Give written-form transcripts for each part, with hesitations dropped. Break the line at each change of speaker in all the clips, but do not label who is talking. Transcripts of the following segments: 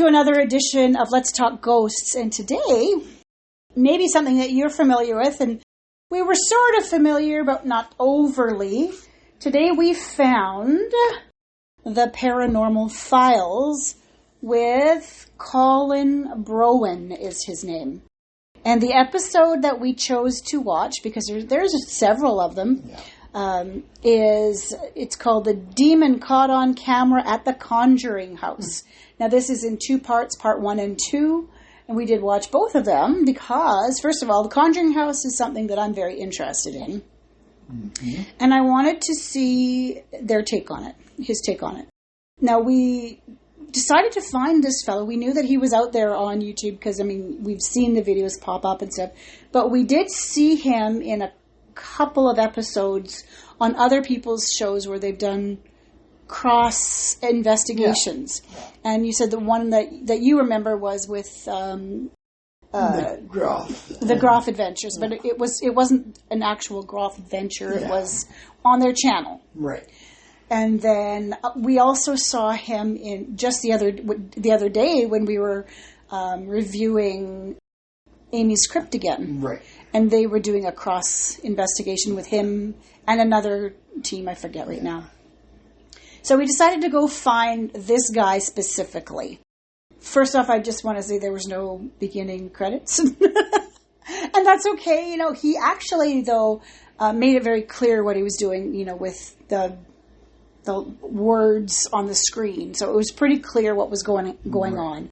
to another edition of Let's Talk Ghosts, and today, maybe something that you're familiar with, and we were sort of familiar, but not overly. Today we found the Paranormal Files with Colin Browen is his name. And the episode that we chose to watch, because there's several of them, it's called The Demon Caught on Camera at the Conjuring House. Now this is in two parts, part 1 and 2. And we did watch both of them because, first of all, the Conjuring House is something that I'm very interested in. Mm-hmm. And I wanted to see their take on it, his take on it. Now, we decided to find this fellow. We knew that he was out there on YouTube because, we've seen the videos pop up and stuff. But we did see him in a couple of episodes on other people's shows where they've done cross investigations. Yeah. And you said the one that you remember was with the Groff Adventures, but it wasn't an actual Groff adventure. It was on their channel,
right?
And then we also saw him in just the other day when we were reviewing Amy's Crypt again,
right? And
they were doing a cross investigation with him and another team. I forget right now. So we decided to go find this guy specifically. First off, I just want to say there was no beginning credits. And that's okay. He actually, though, made it very clear what he was doing, with the words on the screen. So it was pretty clear what was going on.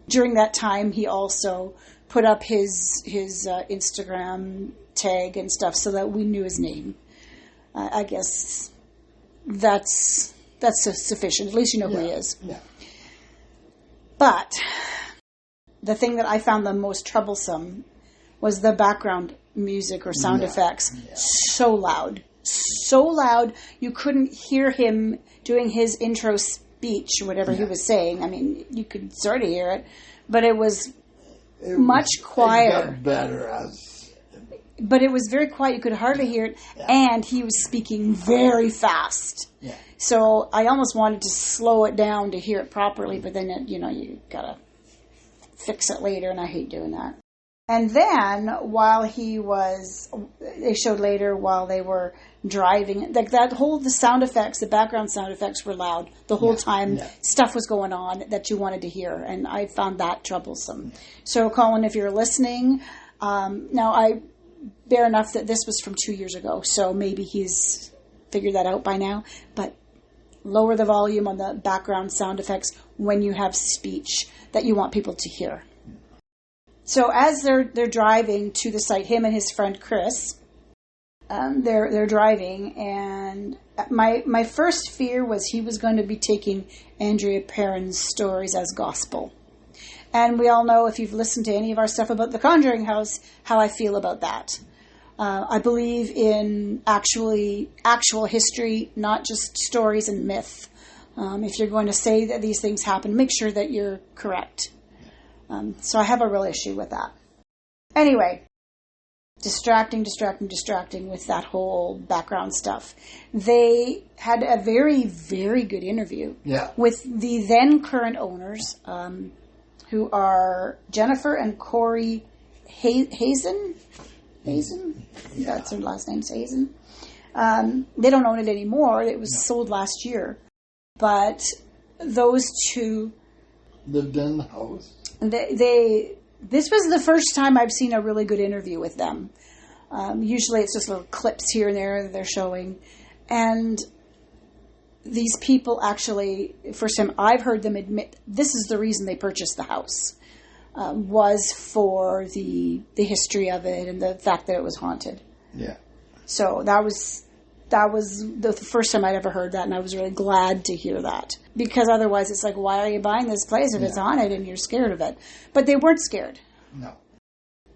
During that time, he also put up his Instagram tag and stuff so that we knew his name. I guess that's sufficient. At least you know who he is. Yeah. But the thing that I found the most troublesome was the background music or sound effects. Yeah. So loud. You couldn't hear him doing his intro speech or whatever he was saying. You could sort of hear it, but it was much quieter.
It got better
but it was very quiet. You could hardly hear it. Yeah. And he was speaking very fast. Yeah. So I almost wanted to slow it down to hear it properly, but then, you got to fix it later, and I hate doing that. And then they showed later while they were driving, like the sound effects, the background sound effects were loud the whole time. Yeah. Stuff was going on that you wanted to hear, and I found that troublesome. So, Colin, if you're listening, now I bear enough that this was from 2 years ago, so maybe he's figured that out by now, but lower the volume on the background sound effects when you have speech that you want people to hear. So as they're driving to the site, him and his friend Chris, they're driving, and my first fear was he was going to be taking Andrea Perron's stories as gospel. And we all know, if you've listened to any of our stuff about the Conjuring House, how I feel about that. I believe in actual history, not just stories and myth. If you're going to say that these things happen, make sure that you're correct. So I have a real issue with that. Anyway, distracting with that whole background stuff. They had a very, very good interview with the then current owners, who are Jennifer and Corey Hazen? That's their last name's Hazen. They don't own it anymore. It was sold last year. But those two
lived in the house.
This was the first time I've seen a really good interview with them. Usually it's just little clips here and there that they're showing. And these people actually, first time I've heard them admit this is the reason they purchased the house, was for the history of it and the fact that it was haunted.
Yeah.
So that was the first time I'd ever heard that, and I was really glad to hear that. Because otherwise it's like, why are you buying this place if it's haunted and you're scared of it? But they weren't scared.
No.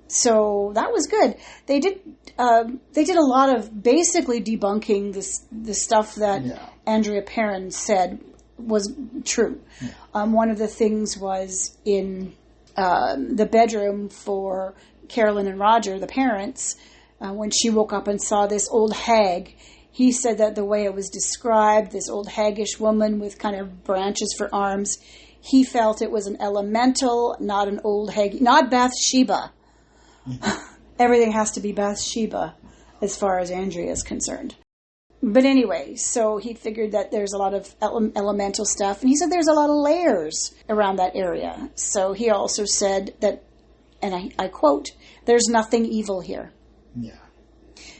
So that was good. They did a lot of basically debunking the stuff that Andrea Perron said was true. Yeah. One of the things was in the bedroom for Carolyn and Roger, the parents, when she woke up and saw this old hag. He said that the way it was described, this old haggish woman with kind of branches for arms, he felt it was an elemental, not an old hag, not Bathsheba. Everything has to be Bathsheba as far as Andrea is concerned. But anyway, so he figured that there's a lot of elemental stuff. And he said there's a lot of layers around that area. So he also said that, and I quote, there's nothing evil here.
Yeah.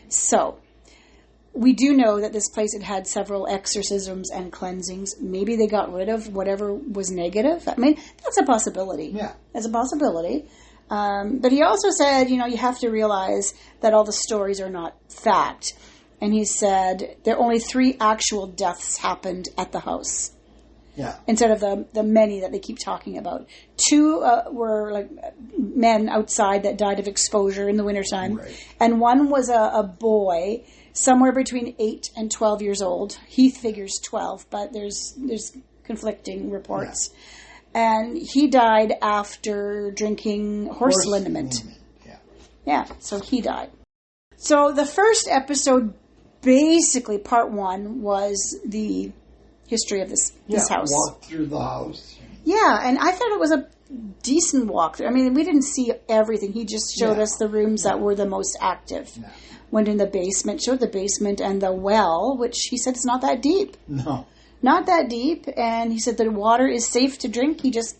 So we do know that this place had several exorcisms and cleansings. Maybe they got rid of whatever was negative. I mean, that's a possibility.
Yeah.
That's a possibility. But he also said, you have to realize that all the stories are not fact. And he said there only 3 actual deaths happened at the house.
Yeah.
Instead of the many that they keep talking about. 2 were like men outside that died of exposure in the wintertime.
Right.
And 1 was a boy somewhere between 8 and 12 years old. Heath figures 12, but there's conflicting reports. Yeah. And he died after drinking horse liniment. Yeah, so he died. So the first episode, basically part 1, was the history of this house.
Walk through the house.
Yeah, and I thought it was a decent walkthrough. I mean, we didn't see everything. He just showed us the rooms that were the most active. Yeah. Went in the basement, showed the basement and the well, which he said is not that deep.
No.
Not that deep, and he said the water is safe to drink. He just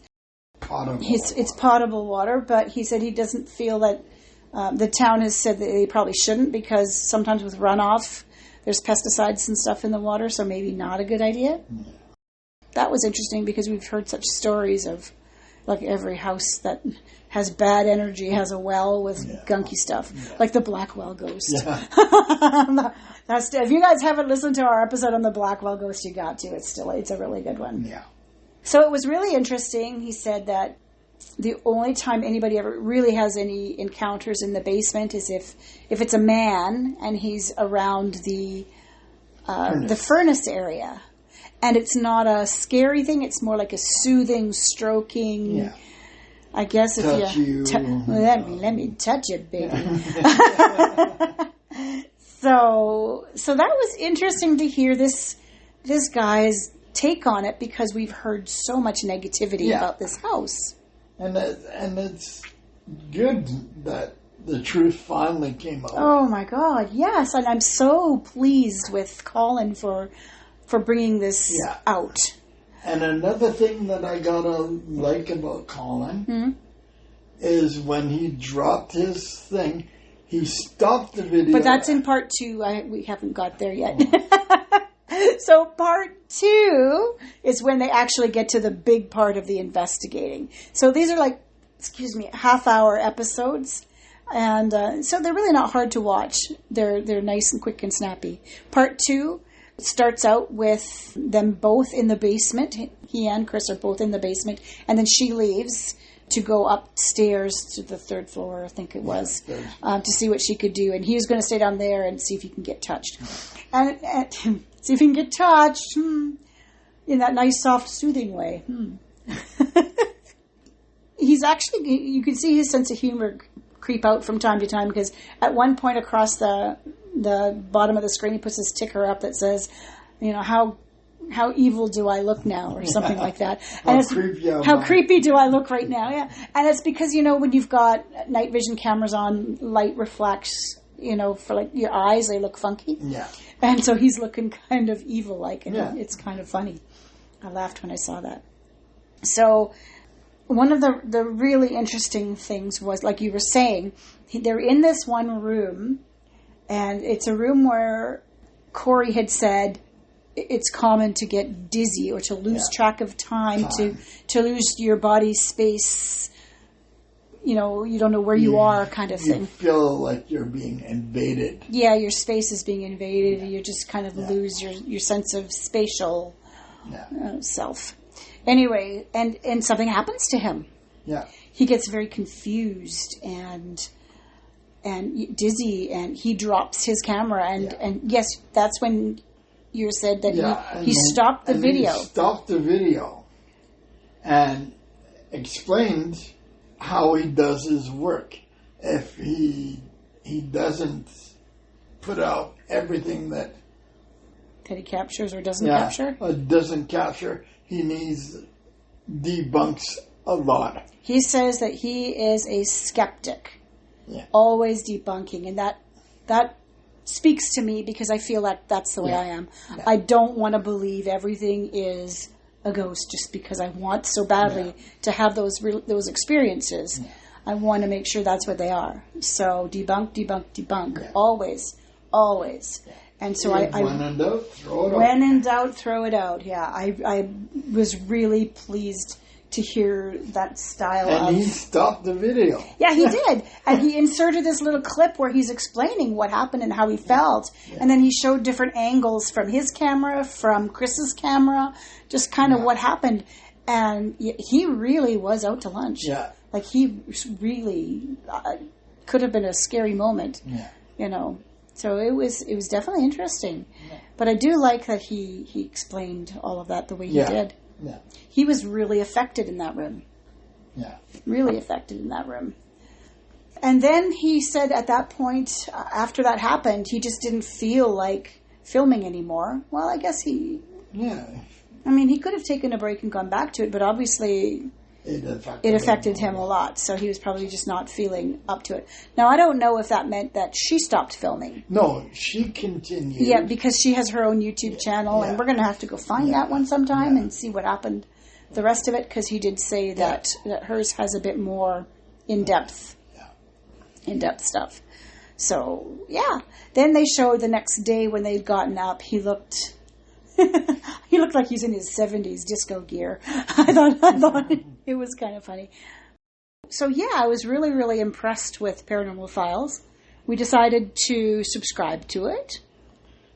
it's potable water, but he said he doesn't feel that the town has said that they probably shouldn't, because sometimes with runoff there's pesticides and stuff in the water, so maybe not a good idea. Yeah. That was interesting because we've heard such stories of like every house that has bad energy has a well with gunky stuff, like the Blackwell Ghost. Yeah. If you guys haven't listened to our episode on the Blackwell Ghost, you got to. It's a really good one.
Yeah.
So it was really interesting. He said that the only time anybody ever really has any encounters in the basement is if it's a man and he's around the furnace area. And it's not a scary thing. It's more like a soothing, stroking. Yeah. I guess if
touch you.
Let me touch it, baby. So that was interesting to hear this guy's take on it, because we've heard so much negativity about this house.
And it's good that the truth finally came out.
Oh my God, yes. And I'm so pleased with Colin for bringing this out.
And another thing that I gotta like about Colin is when he dropped his thing, he stopped the video.
But that's in part 2. We haven't got there yet. So part 2 is when they actually get to the big part of the investigating. So these are like, half-hour episodes. And so they're really not hard to watch. They're nice and quick and snappy. Part 2 starts out with them both in the basement. He and Chris are both in the basement. And then she leaves to go upstairs to the 3rd floor, I think it was, to see what she could do. And he was going to stay down there and see if he can get touched. And see if he can get touched in that nice, soft, soothing way. He's actually, you can see his sense of humor creep out from time to time, because at one point across the bottom of the screen, he puts this ticker up that says, how evil do I look now, or something like that. And how creepy do I look right now? Yeah, and it's because when you've got night vision cameras on, light reflects, for like your eyes, they look funky.
Yeah,
and so he's looking kind of evil like, and it's kind of funny. I laughed when I saw that. So one of the really interesting things was, like you were saying, they're in this one room, and it's a room where Corey had said it's common to get dizzy or to lose track of time, to lose your body space. You don't know where you are, kind of thing.
You feel like you're being invaded. Yeah,
your space is being invaded, and you just kind of lose your sense of spatial self. Anyway, and something happens to him.
Yeah.
He gets very confused and dizzy, and he drops his camera, and yes, that's when you said that he stopped the video.
He stopped the video and explained how he does his work. If he doesn't put out everything that
he captures or doesn't capture?
Doesn't capture, he needs debunks a lot.
He says that he is a skeptic, always debunking, and that speaks to me because I feel like that's the way I am. Yeah. I don't want to believe everything is a ghost just because I want so badly to have those experiences. Yeah. I want to make sure that's what they are. So debunk, always. Yeah. And so when
in doubt, throw it out.
When in doubt, throw it out. Yeah, I was really pleased to hear that style
and he stopped the video.
Yeah, he did. And he inserted this little clip where he's explaining what happened and how he felt. Yeah. And then he showed different angles from his camera, from Chris's camera, just kind of what happened. And he really was out to lunch. Yeah. Like, he really could have been a scary moment, you know. So it was definitely interesting. Yeah. But I do like that he explained all of that the way he did. Yeah. He was really affected in that room. Yeah. Really affected in that room. And then he said at that point, after that happened, he just didn't feel like filming anymore. Well, I guess he... Yeah. I mean, he could have taken a break and gone back to it, but obviously it affected him a lot. So he was probably just not feeling up to it. Now, I don't know if that meant that she stopped filming.
No, she continued.
Yeah, because she has her own YouTube channel, and we're going to have to go find that one sometime and see what happened the rest of it, because he did say that hers has a bit more in-depth stuff. So, yeah. Then they showed the next day when they'd gotten up, he looked... he looked like he's in his 70s disco gear. I thought it was kind of funny. So yeah, I was really, really impressed with Paranormal Files. We decided to subscribe to it.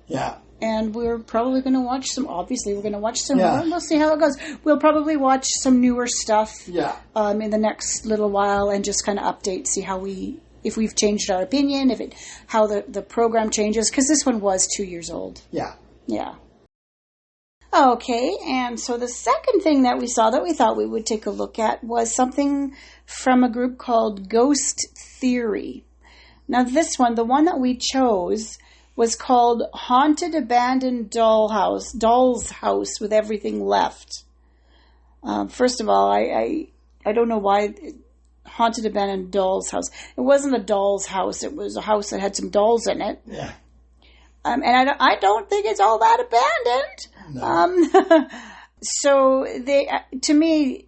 Yeah. And we're probably going to watch some, obviously we're going to watch some more. We'll see how it goes. We'll probably watch some newer stuff in the next little while and just kind of update, see how if we've changed our opinion, how the program changes, because this one was 2 years old. Yeah. Yeah. Okay, and so the second thing that we saw that we thought we would take a look at was something from a group called Ghost Theory. Now this one, the one that we chose, was called Haunted Abandoned Doll's House with Everything Left. First of all, I don't know why Haunted Abandoned Doll's House. It wasn't a doll's house. It was a house that had some dolls in it. Yeah. And I don't think it's all that abandoned. No. So to me,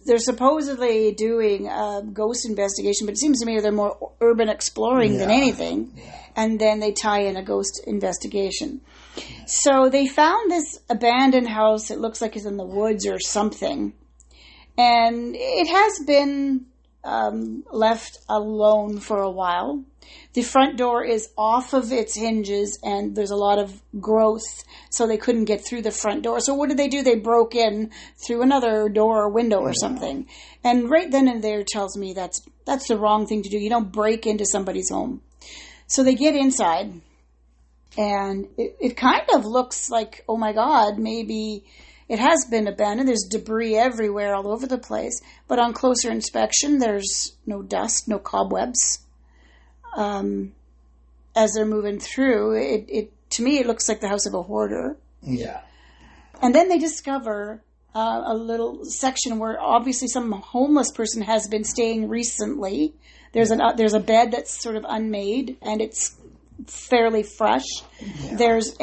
they're supposedly doing a ghost investigation, but it seems to me they're more urban exploring than anything. Yeah. And then they tie in a ghost investigation. Yeah. So they found this abandoned house. It looks like it's in the woods or something. And it has been left alone for a while. The front door is off of its hinges, and there's a lot of growth, so they couldn't get through the front door. So what did they do? They broke in through another door or window or something. And right then and there tells me that's the wrong thing to do. You don't break into somebody's home. So they get inside, and it kind of looks like, oh my God, maybe it has been abandoned. There's debris everywhere all over the place. But on closer inspection, there's no dust, no cobwebs. As they're moving through, it to me, it looks like the house of a hoarder. Yeah. And then they discover a little section where obviously some homeless person has been staying recently. There's a bed that's sort of unmade, and it's fairly fresh. Yeah. There's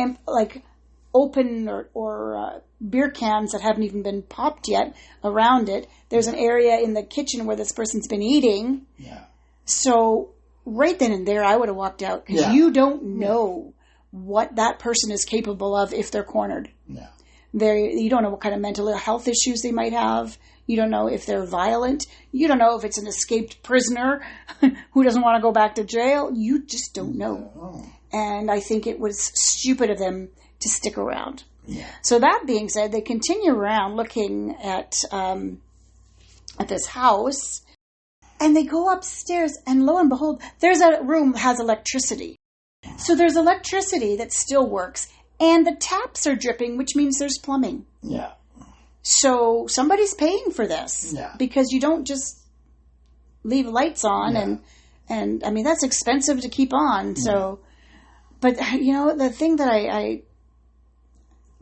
open or beer cans that haven't even been popped yet around it. There's an area in the kitchen where this person's been eating. Yeah. So right then and there, I would have walked out, because you don't know what that person is capable of if they're cornered. Yeah. You don't know what kind of mental health issues they might have. You don't know if they're violent. You don't know if it's an escaped prisoner who doesn't want to go back to jail. You just don't know. Oh. And I think it was stupid of them to stick around. Yeah. So that being said, they continue around looking at this house. And they go upstairs, and lo and behold, there's a room that has electricity. So there's electricity that still works, and the taps are dripping, which means there's plumbing. Yeah. So somebody's paying for this. Yeah. Because you don't just leave lights on, and I mean, that's expensive to keep on. So, but the thing that I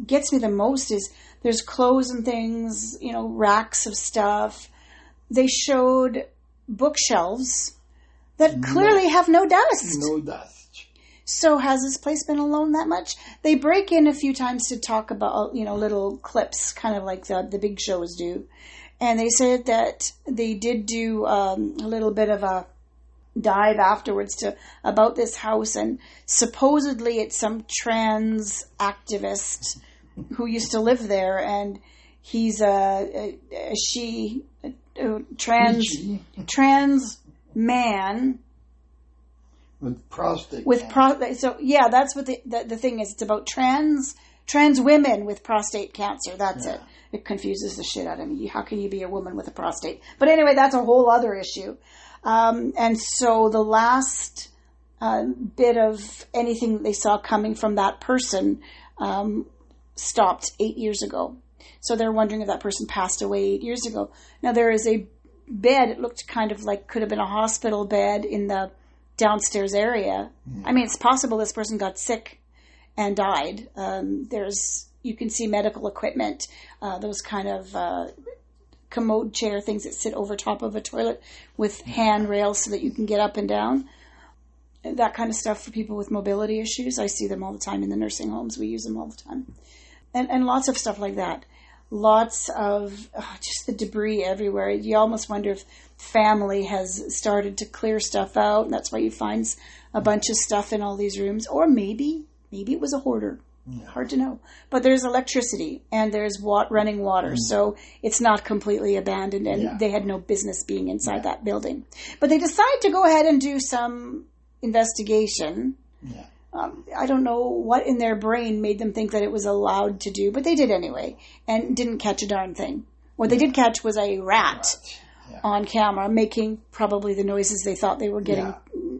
gets me the most is There's clothes and things, racks of stuff. They showed bookshelves that clearly have no dust.
No dust.
So has this place been alone that much? They break in a few times to talk about, little clips, kind of like the big shows do. And they said that they did do a little bit of a dive afterwards about this house, and supposedly it's some trans activist who used to live there, and he's a trans man
with prostate.
So yeah, that's what the thing is. It's about trans women with prostate cancer. That's it. It confuses the shit out of me. How can you be a woman with a prostate? But anyway, that's a whole other issue. And so the last bit of anything they saw coming from that person stopped 8 years ago. So they're wondering if that person passed away 8 years ago. Now there is a bed. It looked kind of like could have been a hospital bed in the downstairs area. I mean, it's possible this person got sick and died. You can see medical equipment, those kind of commode chair things that sit over top of a toilet with handrails so that you can get up and down. That kind of stuff for people with mobility issues. I see them all the time in the nursing homes. We use them all the time. And lots of stuff like that. Lots of just the debris everywhere. You almost wonder if family has started to clear stuff out, and that's why you find a bunch of stuff in all these rooms. Or maybe it was a hoarder. Hard to know. But there's electricity and there's running water, so it's not completely abandoned, and they had no business being inside that building. But they decided to go ahead and do some investigation. I don't know what in their brain made them think that it was allowed to do, but they did anyway, and didn't catch a darn thing. What they did catch was a rat on camera making probably the noises they thought they were getting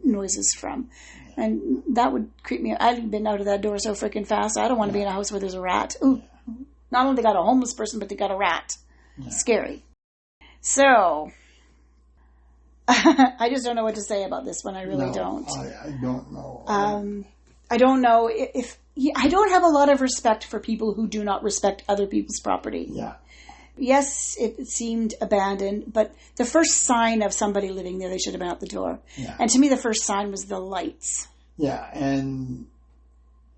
noises from. And that would creep me out. I've been out of that door so freaking fast. I don't want to be in a house where there's a rat. Ooh, not only they got a homeless person, but they got a rat. Scary. So, I just don't know what to say about this one. I really don't.
I don't know.
I don't know if I don't have a lot of respect for people who do not respect other people's property.
Yeah.
Yes, it seemed abandoned, but the first sign of somebody living there, they should have been out the door.
Yeah.
And to me, the first sign was the lights.
Yeah, and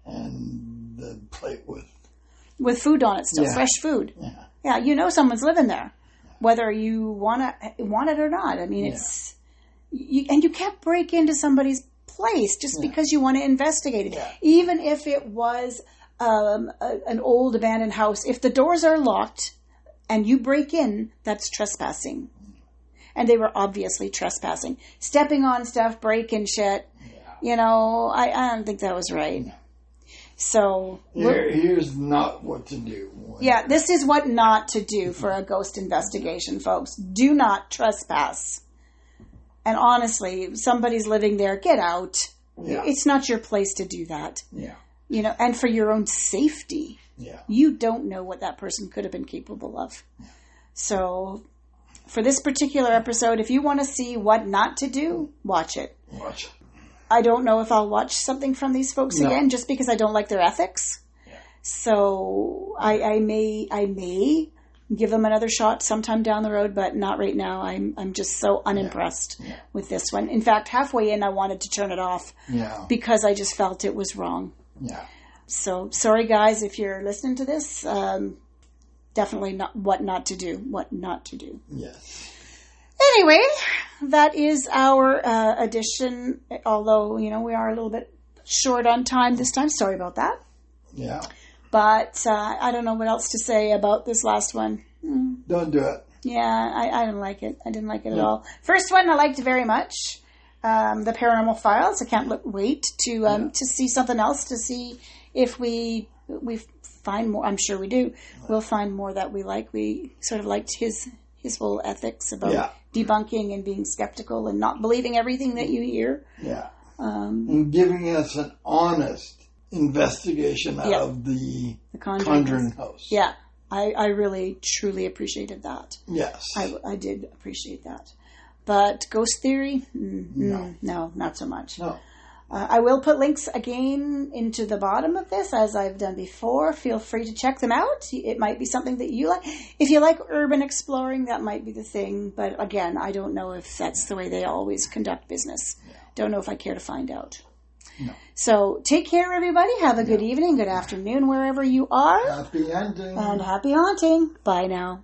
the plate
with food on it still, fresh food. Yeah, someone's living there, whether you want it or not. I mean, it's you can't break into somebody's place just because you want to investigate it, even if it was an old abandoned house. If the doors are locked and you break in, that's trespassing. And they were obviously trespassing. Stepping on stuff, breaking shit. I don't think that was right. So
here's not what to do.
This is what not to do for a ghost investigation, folks. Do not trespass. And honestly, if somebody's living there, get out. It's not your place to do that. And for your own safety. You don't know what that person could have been capable of. So, for this particular episode, if you want to see what not to do, watch it. I don't know if I'll watch something from these folks again, just because I don't like their ethics. So, I may give them another shot sometime down the road, but not right now. I'm just so unimpressed with this one. In fact, halfway in, I wanted to turn it off because I just felt it was wrong. So, sorry guys, if you're listening to this, definitely what not to do.
Yes.
Anyway, that is our edition, although, we are a little bit short on time this time. Sorry about that.
Yeah.
But I don't know what else to say about this last one.
Don't do it.
Yeah, I didn't like it. I didn't like it at all. First one I liked very much. The Paranormal Files. I can't wait to see something else, to see if we find more. I'm sure we do. We'll find more that we like. We sort of liked his whole ethics about debunking and being skeptical and not believing everything that you hear.
And giving us an honest investigation of the Conjuring House.
Yeah, I really, truly appreciated that.
Yes.
I did appreciate that. But ghost theory? No, not so much.
No.
I will put links again into the bottom of this, as I've done before. Feel free to check them out. It might be something that you like. If you like urban exploring, that might be the thing. But again, I don't know if that's the way they always conduct business. Yeah. Don't know if I care to find out. No. So take care, everybody. Have a good evening, good afternoon, wherever you are.
Happy hunting.
And happy haunting. Bye now.